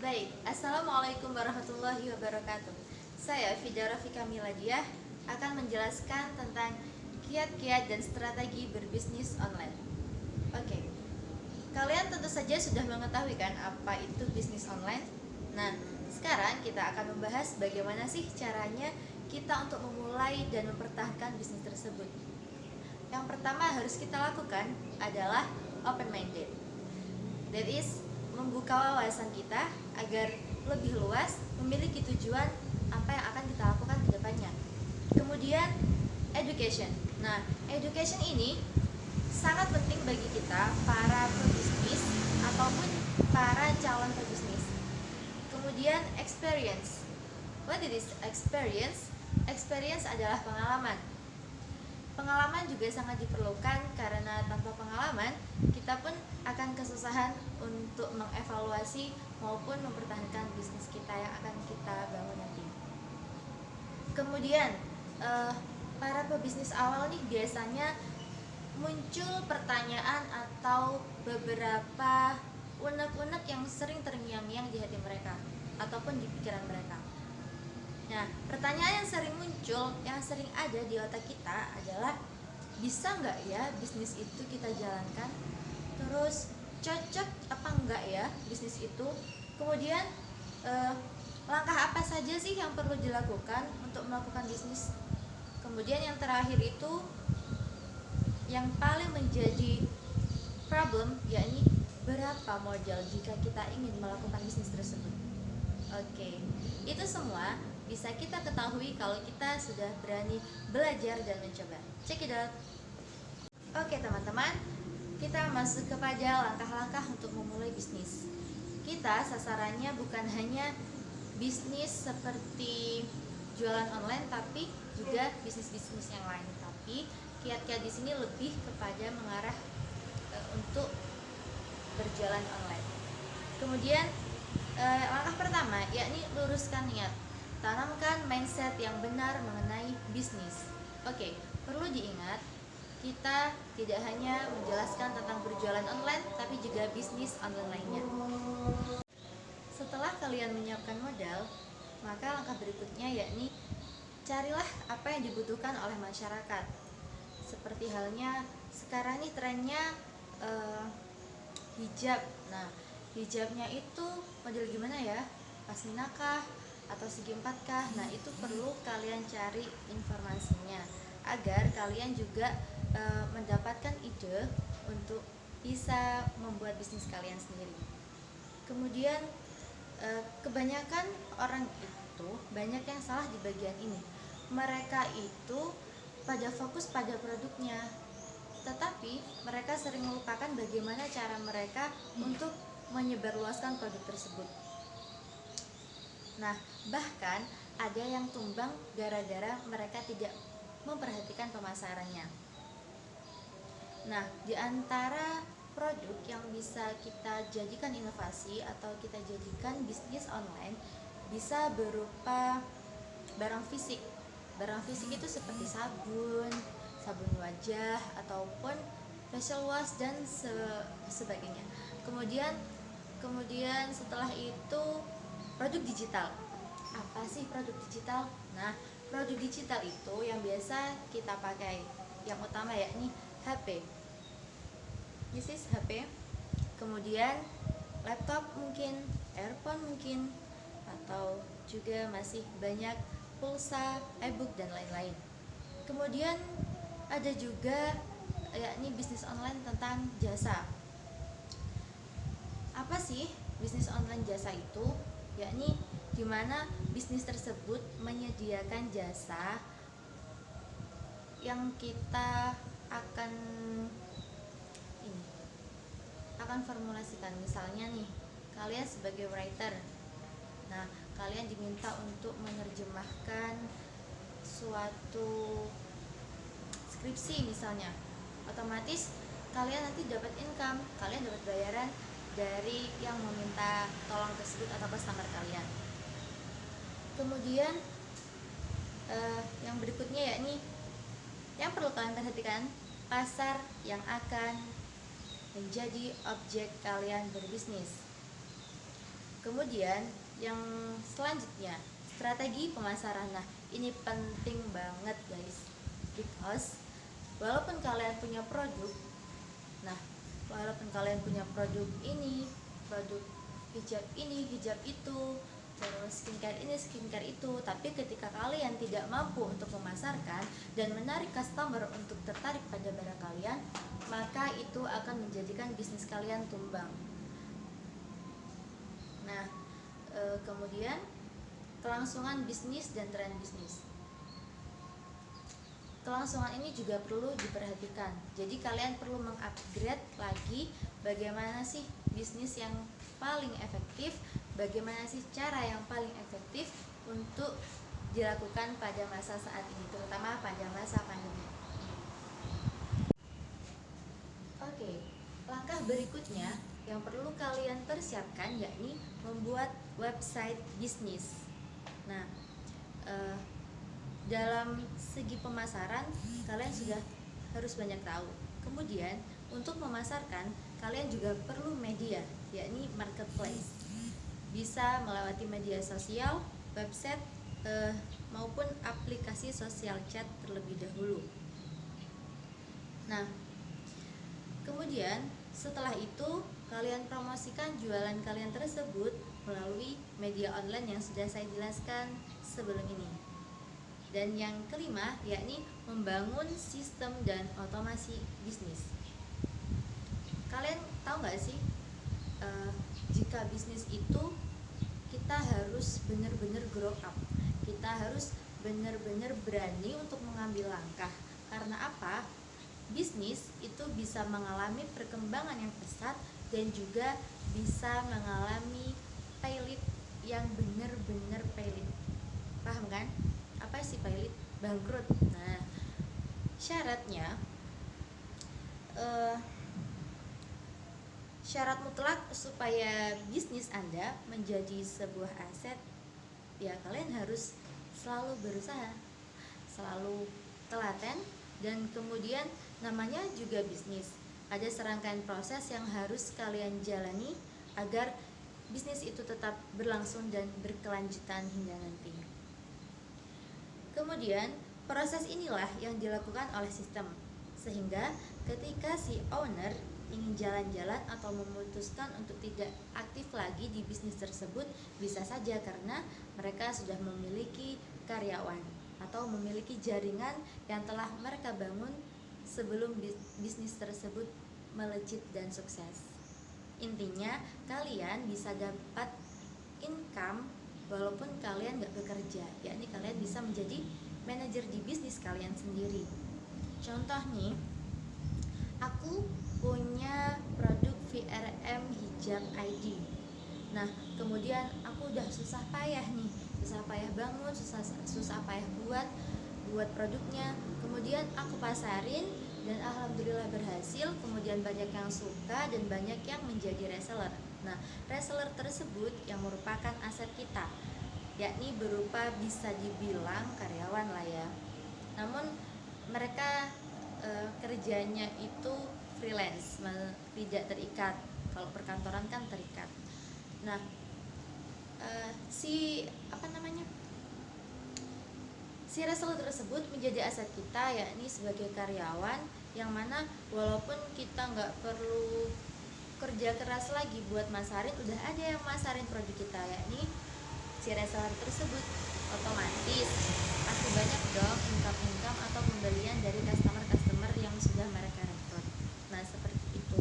Baik, Assalamualaikum warahmatullahi wabarakatuh. Saya Fida Rafika Miladiah akan menjelaskan tentang kiat-kiat dan strategi berbisnis online. Oke, kalian tentu saja sudah mengetahui kan apa itu bisnis online? Nah, sekarang kita akan membahas bagaimana sih caranya kita untuk memulai dan mempertahankan bisnis tersebut. Yang pertama harus kita lakukan adalah open minded. That is, membuka wawasan kita agar lebih luas, memiliki tujuan apa yang akan kita lakukan ke depannya. Kemudian, education. Nah, education ini sangat penting bagi kita, para pebisnis ataupun para calon pebisnis. Kemudian, experience. What is experience? Experience adalah pengalaman. Pengalaman juga sangat diperlukan karena tanpa pengalaman kita pun akan kesusahan untuk mengevaluasi maupun mempertahankan bisnis kita yang akan kita bangun nanti. Kemudian para pebisnis awal nih biasanya muncul pertanyaan atau beberapa unek-unek yang sering terngiang-ngiang di hati mereka ataupun di pikiran mereka. Nah, pertanyaan yang sering muncul, yang sering ada di otak kita adalah, bisa nggak ya bisnis itu kita jalankan? Terus cocok apa enggak ya bisnis itu? Kemudian langkah apa saja sih yang perlu dilakukan untuk melakukan bisnis? Kemudian yang terakhir itu, yang paling menjadi problem, yakni berapa modal jika kita ingin melakukan bisnis tersebut. Oke, itu semua bisa kita ketahui kalau kita sudah berani belajar dan mencoba. Check it out. Oke teman-teman, kita masuk kepada langkah-langkah untuk memulai bisnis. Kita sasarannya bukan hanya bisnis seperti jualan online, tapi juga bisnis-bisnis yang lain. Tapi kiat-kiat di sini lebih kepada mengarah untuk berjalan online. Kemudian langkah pertama yakni luruskan niat. Tanamkan mindset yang benar mengenai bisnis. Oke, perlu diingat, kita tidak hanya menjelaskan tentang berjualan online, tapi juga bisnis online lainnya. Setelah kalian menyiapkan modal, maka langkah berikutnya yakni carilah apa yang dibutuhkan oleh masyarakat. Seperti halnya sekarang nih trennya hijab. Nah, hijabnya itu model gimana ya? Pasmina kah? Atau segi 4 kah? Nah, itu perlu kalian cari informasinya agar kalian juga mendapatkan ide untuk bisa membuat bisnis kalian sendiri. Kemudian kebanyakan orang itu banyak yang salah di bagian ini. Mereka itu pada fokus pada produknya, tetapi mereka sering melupakan bagaimana cara mereka untuk menyebarluaskan produk tersebut. Nah, bahkan ada yang tumbang gara-gara mereka tidak memperhatikan pemasarannya. Nah, di antara produk yang bisa kita jadikan inovasi atau kita jadikan bisnis online bisa berupa barang fisik. Barang fisik itu seperti sabun wajah, ataupun facial wash dan sebagainya. Kemudian setelah itu produk digital. Apa sih produk digital? Nah, produk digital itu yang biasa kita pakai, yang utama yakni HP. This is HP. Kemudian laptop mungkin, earphone mungkin, atau juga masih banyak pulsa, e-book dan lain-lain. Kemudian ada juga yakni bisnis online tentang jasa. Apa sih bisnis online jasa itu? Yakni di mana bisnis tersebut menyediakan jasa yang kita akan formulasikan. Misalnya nih, kalian sebagai writer, nah kalian diminta untuk menerjemahkan suatu skripsi misalnya. Otomatis kalian nanti dapat income, kalian dapat bayaran dari yang meminta tolong tersebut atau customer kalian. Kemudian yang berikutnya yakni yang perlu kalian perhatikan, pasar yang akan menjadi objek kalian berbisnis. Kemudian yang selanjutnya, strategi pemasaran. Nah, ini penting banget guys, because walaupun kalian punya produk, nah walaupun kalian punya produk ini, produk hijab ini, hijab itu, terus skincare ini, skincare itu, tapi ketika kalian tidak mampu untuk memasarkan dan menarik customer untuk tertarik pada barang kalian, maka itu akan menjadikan bisnis kalian tumbang. Nah, kemudian kelangsungan bisnis dan tren bisnis. Kelangsungan ini juga perlu diperhatikan. Jadi kalian perlu mengupgrade lagi bagaimana sih bisnis yang paling efektif, bagaimana sih cara yang paling efektif untuk dilakukan pada masa saat ini, terutama pada masa pandemi. Oke, langkah berikutnya yang perlu kalian persiapkan yakni membuat website bisnis. Nah, dalam segi pemasaran kalian sudah harus banyak tahu. Kemudian untuk memasarkan kalian juga perlu media, yakni marketplace. Bisa melewati media sosial, website, maupun aplikasi sosial chat terlebih dahulu. Nah, kemudian setelah itu kalian promosikan jualan kalian tersebut melalui media online yang sudah saya jelaskan sebelum ini. Dan yang kelima yakni membangun sistem dan otomasi bisnis. Kalian tahu nggak sih, jika bisnis itu kita harus benar-benar grow up, kita harus benar-benar berani untuk mengambil langkah. Karena apa? Bisnis itu bisa mengalami perkembangan yang pesat dan juga bisa mengalami pailit yang benar-benar pailit. Paham kan? Apa sih pailit? Bangkrut. Nah, syaratnya syarat mutlak supaya bisnis Anda menjadi sebuah aset, ya kalian harus selalu berusaha, selalu telaten, dan kemudian namanya juga bisnis. Ada serangkaian proses yang harus kalian jalani agar bisnis itu tetap berlangsung dan berkelanjutan hingga nanti. Kemudian proses inilah yang dilakukan oleh sistem, sehingga ketika si owner ingin jalan-jalan atau memutuskan untuk tidak aktif lagi di bisnis tersebut, bisa saja karena mereka sudah memiliki karyawan atau memiliki jaringan yang telah mereka bangun sebelum bisnis tersebut melejit dan sukses. Intinya kalian bisa dapat income walaupun kalian nggak bekerja, yakni kalian bisa menjadi manajer di bisnis kalian sendiri. Contoh nih, aku punya produk VRM hijab ID. Nah, kemudian aku udah susah payah nih, susah payah bangun, susah payah buat produknya. Kemudian aku pasarin dan alhamdulillah berhasil. Kemudian banyak yang suka dan banyak yang menjadi reseller. Nah, reseller tersebut yang merupakan aset kita, yakni berupa bisa dibilang karyawan lah ya. Namun mereka kerjanya itu freelance, tidak terikat. Kalau perkantoran kan terikat. Nah, si reseller tersebut menjadi aset kita, yakni sebagai karyawan, yang mana walaupun kita nggak perlu kerja keras lagi buat masarin, udah ada yang masarin produk kita, yakni si reseller tersebut. Otomatis pasti banyak dong income atau pembelian dari customer yang sudah mereka rekrut. Nah, seperti itu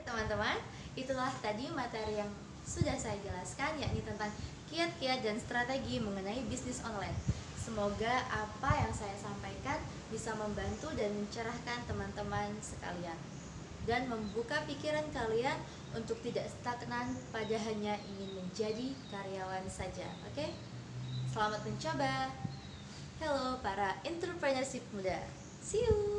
teman-teman. Itulah tadi materi yang sudah saya jelaskan, yakni tentang kiat-kiat dan strategi mengenai bisnis online. Semoga apa yang saya sampaikan bisa membantu dan mencerahkan teman-teman sekalian dan membuka pikiran kalian untuk tidak stagnan pada hanya ingin menjadi karyawan saja. Oke? Selamat mencoba. Hello para entrepreneurship muda. See you.